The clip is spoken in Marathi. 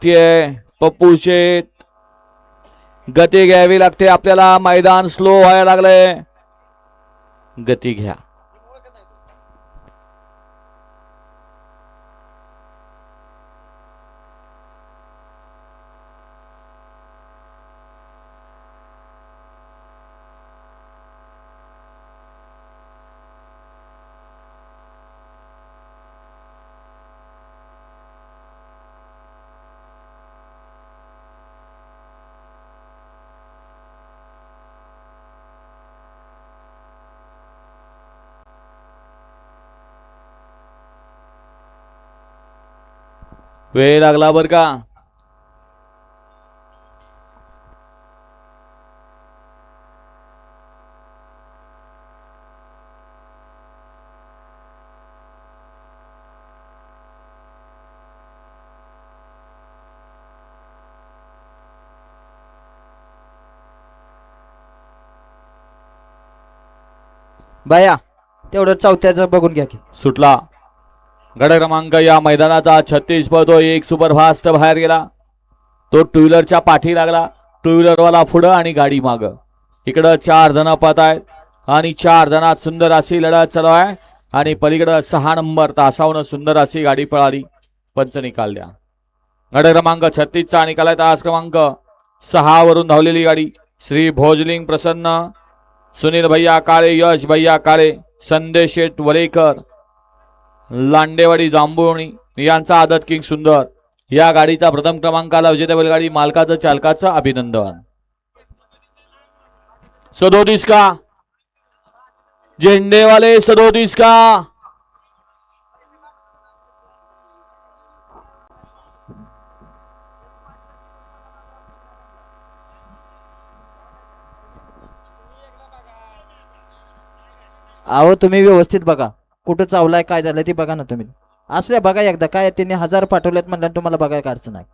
लागतीये पप्पू शेठ. गती घ्यावी लागते आपल्याला. मैदान स्लो व्हायला लागलंय. गती घ्या. वेळ लागला बर का. बाया तेवढं चौथ्याचं बघून घ्या की. सुटला. गड क्रमांक या मैदानाचा 36 पळतो. एक सुपरफास्ट बाहेर गेला. तो टू व्हीलरच्या पाठी लागला. टू व्हीलरवाला पुढं आणि गाडी माग. इकडं 4 जण पळत आहेत आणि 4 जणात सुंदर अशी लढत चालू आहे. आणि पलीकडं 6 नंबर तासावून सुंदर अशी गाडी पळाली. पंच निकाल द्या. गड क्रमांक 36 चा निकाल आहे. तास क्रमांक 6 वरून धावलेली गाडी श्री भोजलिंग प्रसन्न, सुनील भैया काळे, यश भैया काळे, संदेश शेठ वलेकर, लांडेवाडी जांभुळणी यांचा आदत किंग सुंदर या गाडीचा प्रथम क्रमांकाला विजेता बैलगाडी मालकाचं चालकाचं अभिनंदन. 37 का झेंडेवाले 37 का. अहो तुम्ही व्यवस्थित बघा कुठं चावलाय काय झालं ते बघा ना तुम्ही. असल्या बघा एकदा काय त्यांनी 1000 पाठवलेत म्हणलं तुम्हाला बघायला अडचण आहे.